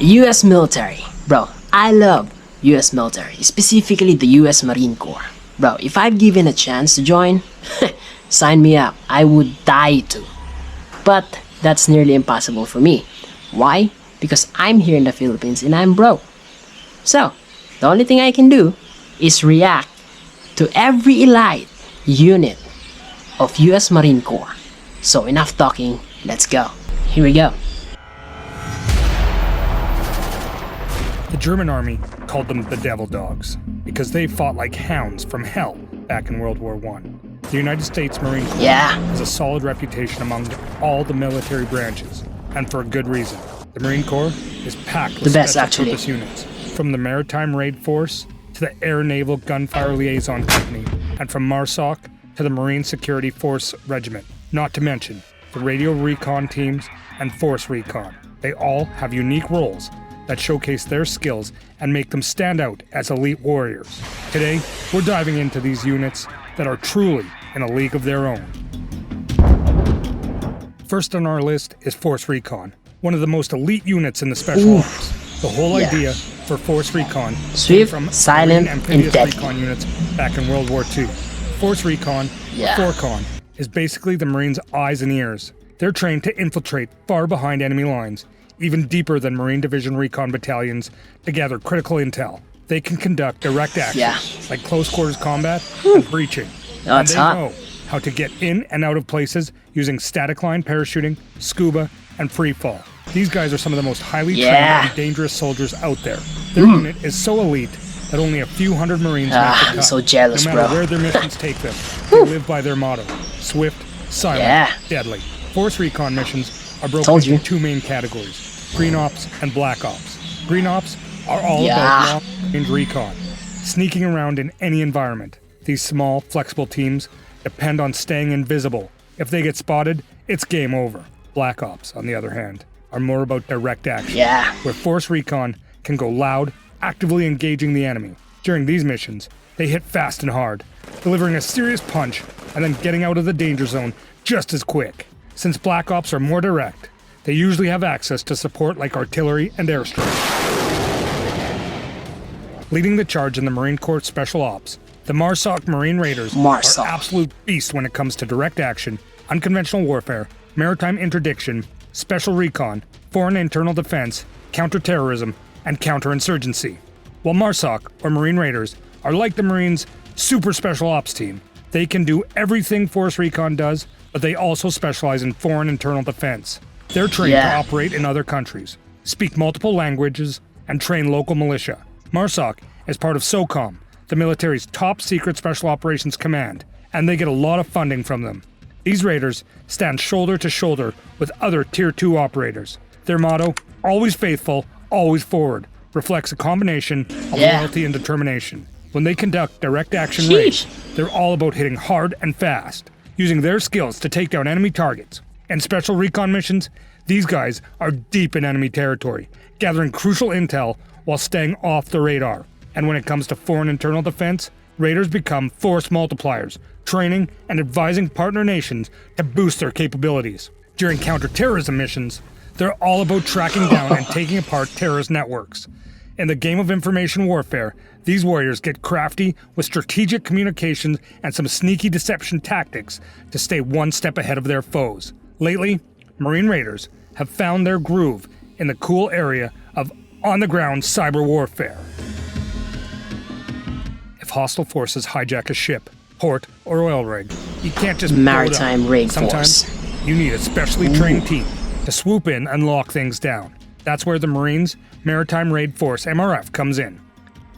US military. Bro, I love US military, specifically the US Marine Corps. Bro, if I've given a chance to join, sign me up. I would die to. But that's nearly impossible for me. Why? Because I'm here in the Philippines and I'm broke. So, the only thing I can do is react to every elite unit of US Marine Corps. So enough talking, let's go. Here we go. The German army called them the Devil Dogs because they fought like hounds from hell back in World War I. The United States Marine Corps has a solid reputation among all the military branches, and for a good reason. The Marine Corps is packed with special purpose units, from the Maritime Raid Force to the Air Naval Gunfire Liaison Company, and from MARSOC to the Marine Security Force Regiment, not to mention the Radio Recon teams and Force Recon. They all have unique roles that showcase their skills and make them stand out as elite warriors. Today, we're diving into these units that are truly in a league of their own. First on our list is Force Recon, one of the most elite units in the Special Ops. The whole idea for Force Recon came from silent, Marine amphibious recon units back in World War II. Force Recon, FORCON, is basically the Marines' eyes and ears. They're trained to infiltrate far behind enemy lines, even deeper than Marine Division Recon battalions, to gather critical intel. They can conduct direct action, like close quarters combat and breaching. And they know how to get in and out of places using static line parachuting, scuba, and free fall. These guys are some of the most highly trained and dangerous soldiers out there. Their unit is so elite that only a few hundred Marines make the cut. I'm so jealous, no matter where their missions take them, they live by their motto: swift, silent, deadly. Force Recon missions are broken into two main categories: Green Ops and Black Ops. Green Ops are all about long-range recon, sneaking around in any environment. These small, flexible teams depend on staying invisible. If they get spotted, it's game over. Black Ops, on the other hand, are more about direct action, where Force Recon can go loud, actively engaging the enemy. During these missions, they hit fast and hard, delivering a serious punch and then getting out of the danger zone just as quick. Since Black Ops are more direct, they usually have access to support like artillery and airstrikes. Leading the charge in the Marine Corps Special Ops, the MARSOC Marine Raiders are absolute beasts when it comes to direct action, unconventional warfare, maritime interdiction, special recon, foreign internal defense, counterterrorism, and counterinsurgency. While MARSOC, or Marine Raiders, are like the Marines' super special ops team, they can do everything Force Recon does, but they also specialize in foreign internal defense. They're trained to operate in other countries, speak multiple languages, and train local militia. MARSOC is part of SOCOM, the military's top secret special operations command, and they get a lot of funding from them. These raiders stand shoulder to shoulder with other Tier 2 operators. Their motto, always faithful, always forward, reflects a combination of loyalty and determination. When they conduct direct action raids, they're all about hitting hard and fast, using their skills to take down enemy targets. And special recon missions, these guys are deep in enemy territory, gathering crucial intel while staying off the radar. And when it comes to foreign internal defense, raiders become force multipliers, training and advising partner nations to boost their capabilities. During counterterrorism missions, they're all about tracking down and taking apart terrorist networks. In the game of information warfare, these warriors get crafty with strategic communications and some sneaky deception tactics to stay one step ahead of their foes. Lately, Marine Raiders have found their groove in the cool area of on-the-ground cyber warfare. If hostile forces hijack a ship, port, or oil rig, you can't just Maritime Raid Sometimes you need a specially trained team to swoop in and lock things down. That's where the Marines Maritime Raid Force, MRF, comes in.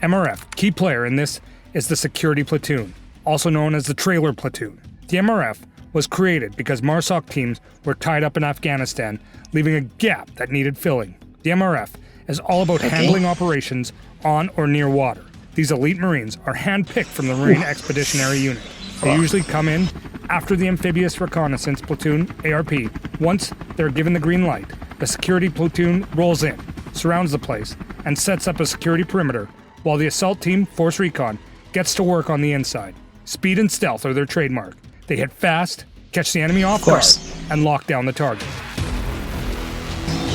MRF, key player in this, is the Security Platoon, also known as the Trailer Platoon. The MRF was created because MARSOC teams were tied up in Afghanistan, leaving a gap that needed filling. The MRF is all about handling operations on or near water. These elite Marines are handpicked from the Marine Expeditionary Unit. They usually come in after the Amphibious Reconnaissance Platoon, ARP. Once they're given the green light, the Security Platoon rolls in, surrounds the place, and sets up a security perimeter, while the Assault Team, Force Recon, gets to work on the inside. Speed and stealth are their trademark. They hit fast, catch the enemy off guard, and lock down the target.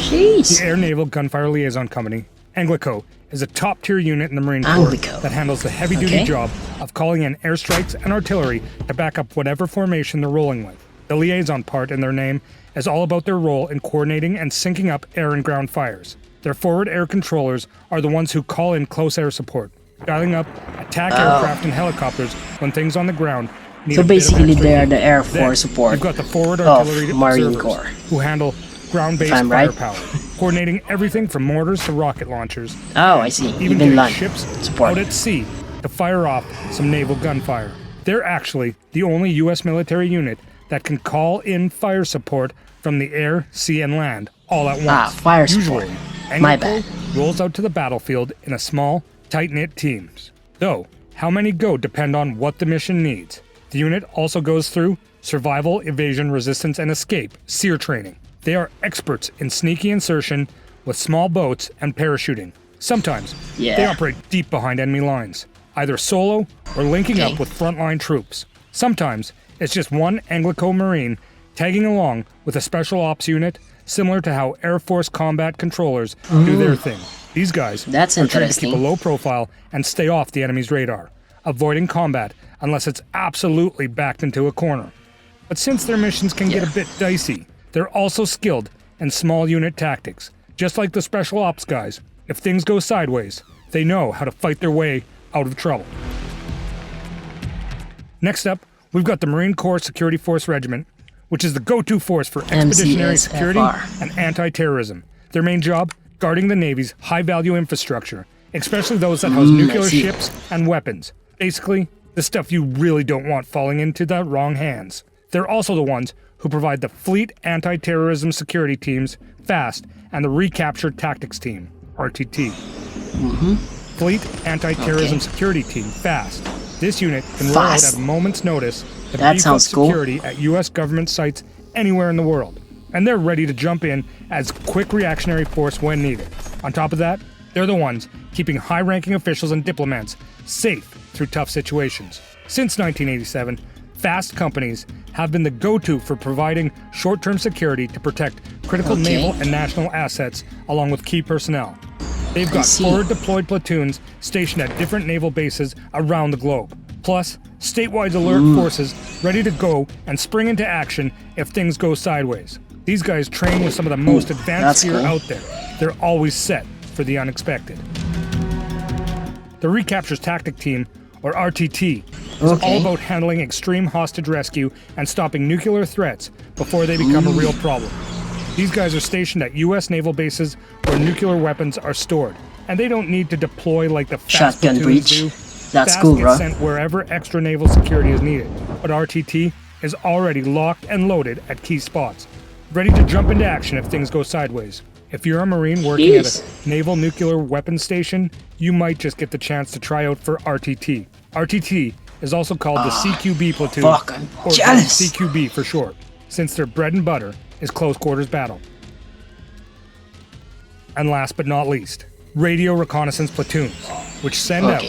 Jeez. The Air Naval Gunfire Liaison Company, ANGLIO, is a top-tier unit in the Marine Corps that handles the heavy-duty job of calling in airstrikes and artillery to back up whatever formation they're rolling with. The liaison part in their name is all about their role in coordinating and syncing up air and ground fires. Their forward air controllers are the ones who call in close air support, dialing up attack aircraft and helicopters when things on the ground need so a bit of basically extra they're heat. the Air Then, Force support you've got the forward of artillery Marine observers Corps. who handle ground-based I'm right. firepower, coordinating everything from mortars to rocket launchers. Oh, I see. Even Even getting land ships support. out at sea to fire off some naval gunfire. They're actually the only U.S. military unit that can call in fire support from the air, sea, and land all at once. Fire support. Usually, My ANGLIO bad. rolls out to the battlefield in a small, tight-knit teams. Though, how many go depend on what the mission needs. The unit also goes through survival, evasion, resistance, and escape, SEER training. They are experts in sneaky insertion with small boats and parachuting. Sometimes, they operate deep behind enemy lines, either solo or linking up with frontline troops. Sometimes, it's just one ANGLIO Marine tagging along with a special ops unit, similar to how Air Force combat controllers do their thing. These guys are trained to keep a low profile and stay off the enemy's radar, avoiding combat unless it's absolutely backed into a corner. But since their missions can get a bit dicey, they're also skilled in small unit tactics. Just like the special ops guys, if things go sideways, they know how to fight their way out of trouble. Next up, we've got the Marine Corps Security Force Regiment, which is the go-to force for expeditionary security and anti-terrorism. Their main job, guarding the Navy's high-value infrastructure, especially those that house nuclear ships and weapons. Basically, the stuff you really don't want falling into the wrong hands. They're also the ones who provide the Fleet Anti-Terrorism Security Teams, FAST, and the Recapture Tactics Team, RTT. Fleet Anti-Terrorism Security Team, FAST. This unit can roll out at a moment's notice to beef up security at U.S. government sites anywhere in the world. And they're ready to jump in as quick reactionary force when needed. On top of that, they're the ones keeping high-ranking officials and diplomats safe through tough situations. Since 1987, FAST companies have been the go-to for providing short-term security to protect critical naval and national assets along with key personnel. They've got forward-deployed platoons stationed at different naval bases around the globe, plus statewide alert forces ready to go and spring into action if things go sideways. These guys train with some of the most advanced gear out there. They're always set for the unexpected. The Recapture Tactic Team, or RTT, is all about handling extreme hostage rescue and stopping nuclear threats before they become a real problem. These guys are stationed at U.S. naval bases where nuclear weapons are stored, and they don't need to deploy like the FAST platoons do. That's FAST cool, gets bro. sent wherever extra naval security is needed, but RTT is already locked and loaded at key spots, ready to jump into action if things go sideways. If you're a Marine working at a naval nuclear weapons station, you might just get the chance to try out for RTT. RTT is also called the CQB platoon, or CQB for short, since their bread and butter is close quarters battle. And last but not least, radio reconnaissance platoons, which send out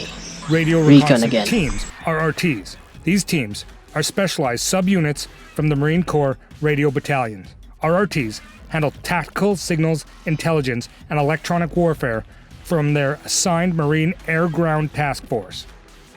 radio reconnaissance teams, RRTs. These teams are specialized subunits from the Marine Corps radio battalions. RRTs handle tactical signals, intelligence, and electronic warfare from their assigned Marine Air-Ground Task Force.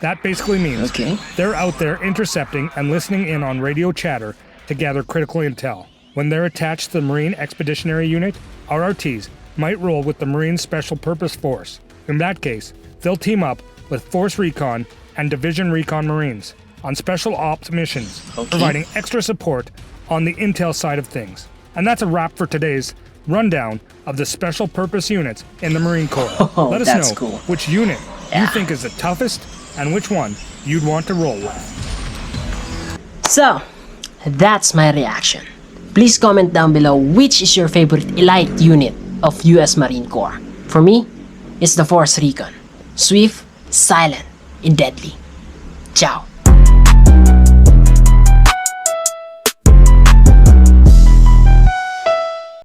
That basically means they're out there intercepting and listening in on radio chatter to gather critical intel. When they're attached to the Marine Expeditionary Unit, RRTs might roll with the Marine Special Purpose Force. In that case, they'll team up with Force Recon and Division Recon Marines on special ops missions, providing extra support on the intel side of things. And that's a wrap for today's rundown of the special purpose units in the Marine Corps. Let us know which unit you think is the toughest and which one you'd want to roll with. So, that's my reaction. Please comment down below which is your favorite elite unit of US Marine Corps. For me, it's the Force Recon. Swift, silent, and deadly. Ciao.